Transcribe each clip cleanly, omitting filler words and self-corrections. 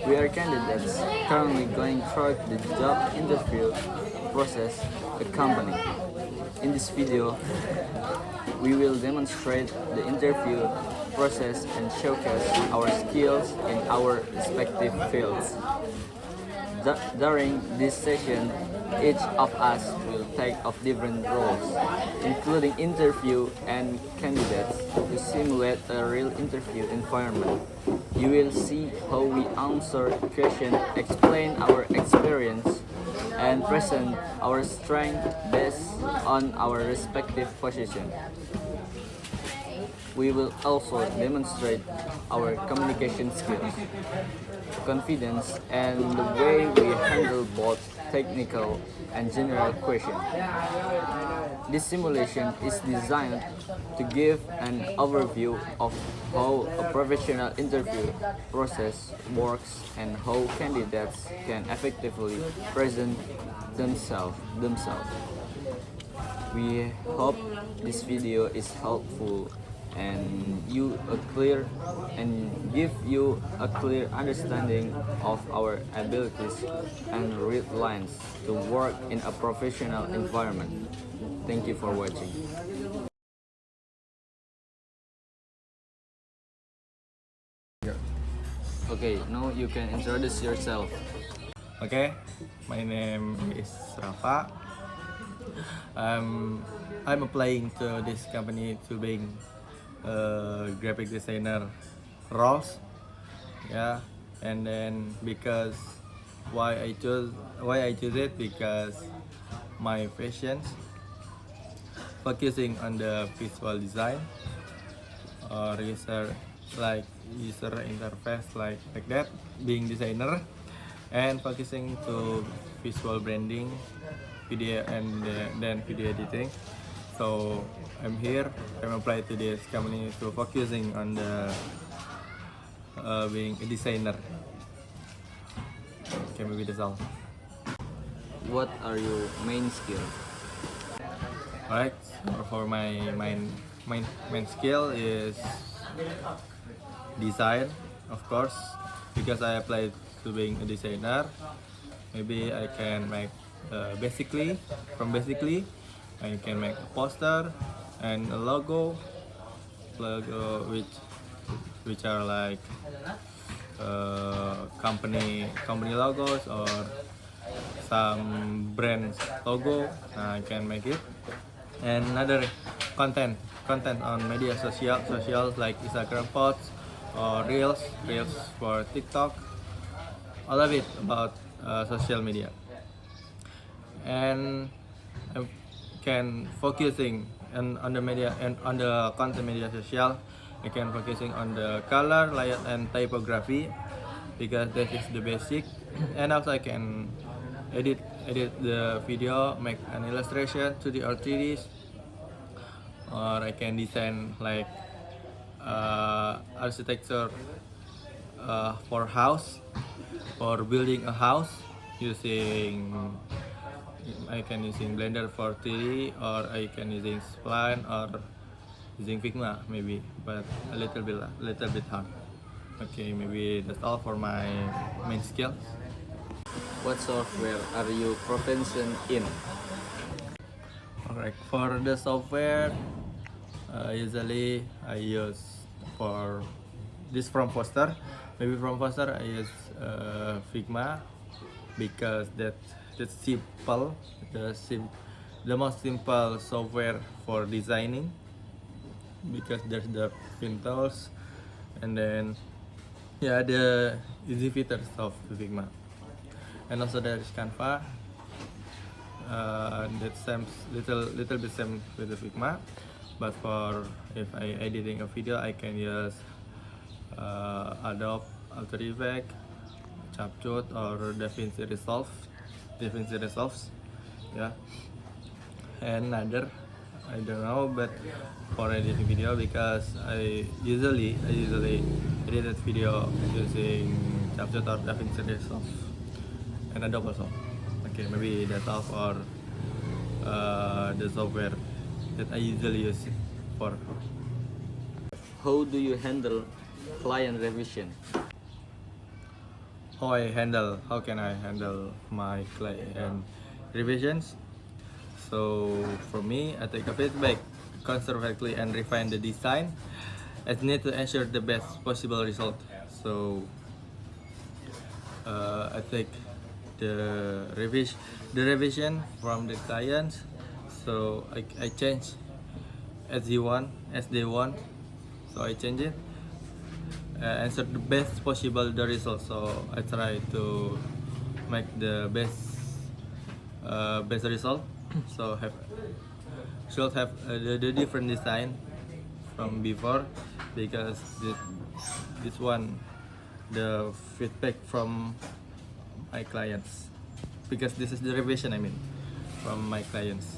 We are candidates currently going through the job interview process at a company. In this video, we will demonstrate the interview process and showcase our skills in our respective fields. During this session, each of us will take up different roles, including interview and candidates, to simulate a real interview environment. You will see how we answer questions, explain our experience, and present our strength based on our respective position. We will also demonstrate our communication skills, confidence, and the way we handle both technical and general questions. This simulation is designed to give an overview of how a professional interview process works and how candidates can effectively present themselves. We hope this video is helpful and give you a clear understanding of our abilities and red lines to work in a professional environment. Thank you for watching. Okay, now you can introduce yourself. Okay, my name is Rafa. I'm applying to this company to being a graphic designer roles. Yeah, and then because why I choose it because my passion focusing on the visual design or user interface like that, being designer and focusing to visual branding, video, and then video editing. So I'm applied to this company to focusing on the being a designer. Okay, maybe that's all. What are your main skills? Alright, so for my main skill is design, of course, because I applied to being a designer. Maybe I can make basically I can make a poster and a logo which are like company logos or some brands logo. I can make it, and another content on media socials like Instagram posts or reels for TikTok, all of it about social media. And I can focusing on the media and on the content media social. I can focusing on the color, layout, and typography because that is the basic. And also I can edit the video, make an illustration 2D or 3Ds, or I can design like architecture for house or building a house I can using Blender for 3D, or I can using Spline or using Figma maybe, but a little bit hard. Okay, maybe that's all for my main skills. What software are you proficient in? Alright, for the software, usually I use for this from Foster. Maybe from Foster I use Figma because that's simple, the most simple software for designing because there's the print tools and then the easy features of Figma. And also there is Canva. That seems little bit same with the Figma, but for if I editing a video, I can use Adobe After Effects, CapCut, or DaVinci Resolve. Yeah, and other I don't know, but for editing video because I usually edited video using CapCut or DaVinci Resolve and Adobe also. Okay, maybe that's all for the software that I usually use for. How do you handle client revision? how can I handle my client revisions. So for me, I take a feedback conservatively and refine the design as need to ensure the best possible result. So I take the revision from the clients. So I change as they want. So I change it, answer the best possible the result. So I try to make the best result. So should have the different design from before, because this one the feedback from my clients, because this is the revision I mean from my clients.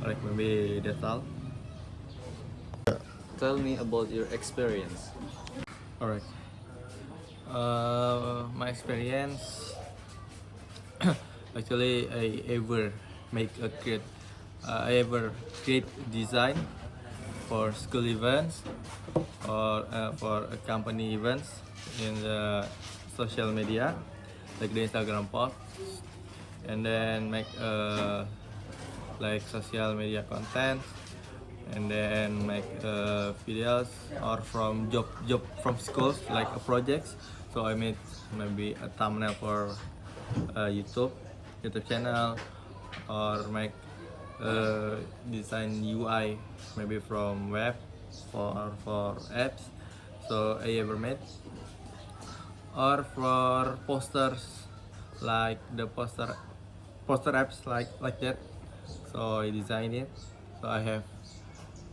Like maybe that's all. Tell me about your experience. Alright. My experience, actually I ever make a create I ever create design for school events or for a company events in the social media, like the Instagram post, and then make like social media content, and then make videos or from job from schools like projects. So I made maybe a thumbnail for YouTube channel, or make design UI maybe from web for apps. So I ever made, or for posters, like the poster apps like that. So I design it. So I have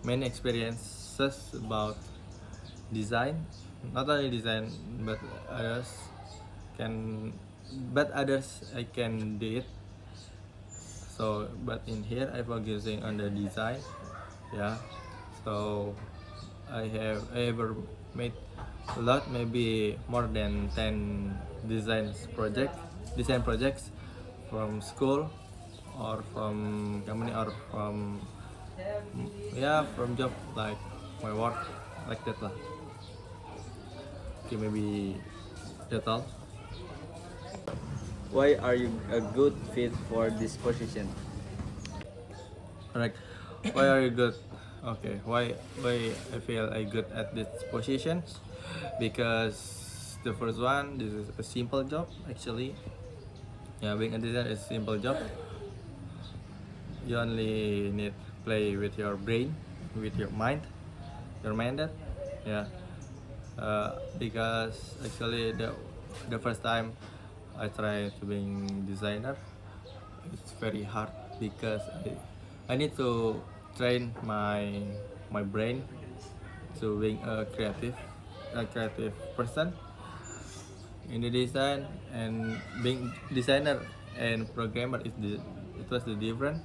many experiences about design, not only design but others can others I can do it. So but in here I focusing on the design, yeah. So I ever made a lot, maybe more than 10 design projects from school or from company or from, yeah, from job like my work, like that lah. Okay, maybe that's all. Why are you a good fit for this position? Alright, why are you good? Okay, why I feel I good at this positions? Because the first one, this is a simple job actually. Yeah, being a designer is a simple job. You only need play with your brain, with your mind, your minded. Yeah, because actually the first time I try to being designer, it's very hard because I need to train my brain to being a creative person in the design. And being designer and programmer it was the different.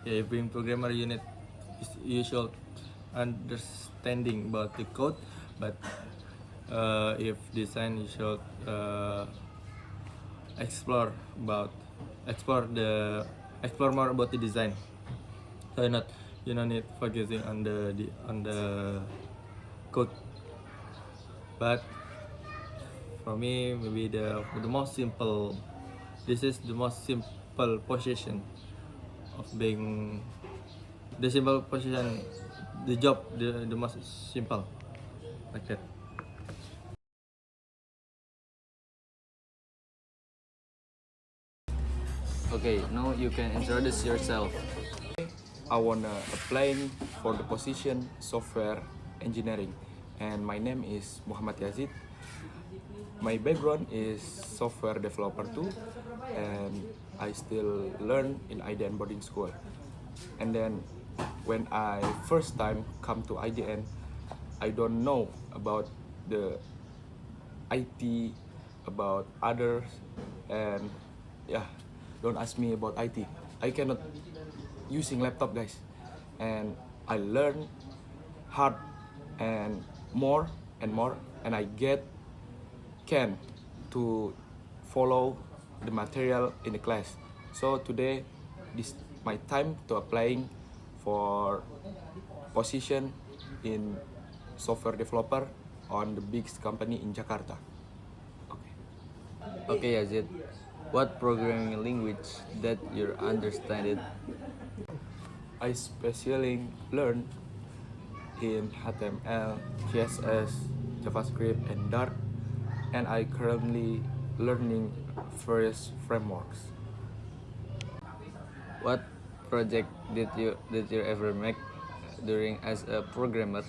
Yeah, being programmer you should understanding about the code, but if design you should explore about explore more about the design. So you don't need focusing on the code. But for me, maybe the most simple, this is the most simple position of being the simple position, the job, the most simple, like that. Okay, now you can introduce yourself. I wanna applying for the position software engineering, and my name is Muhammad Yazid. My background is software developer too, and I still learn in IDN boarding school. And then when I first time come to IDN, I don't know about the IT, about others, and yeah, don't ask me about IT. I cannot using laptop, guys, and I learn hard and more and more, and I can to follow the material in the class. So today this my time to applying for position in software developer on the biggest company in Jakarta. Okay. Okay, Yazid, what programming language that you understand it? I especially learn in HTML, CSS, JavaScript, and Dart, and I currently learning various frameworks. What project did you ever make during as a programmer?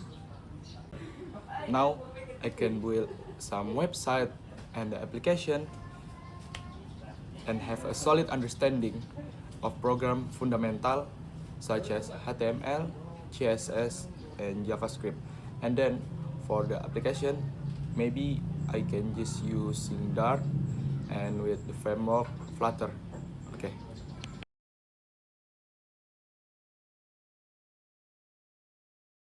Now I can build some website and the application and have a solid understanding of program fundamental such as HTML, CSS, and JavaScript. And then for the application, maybe I can just using Dart and with the framework Flutter.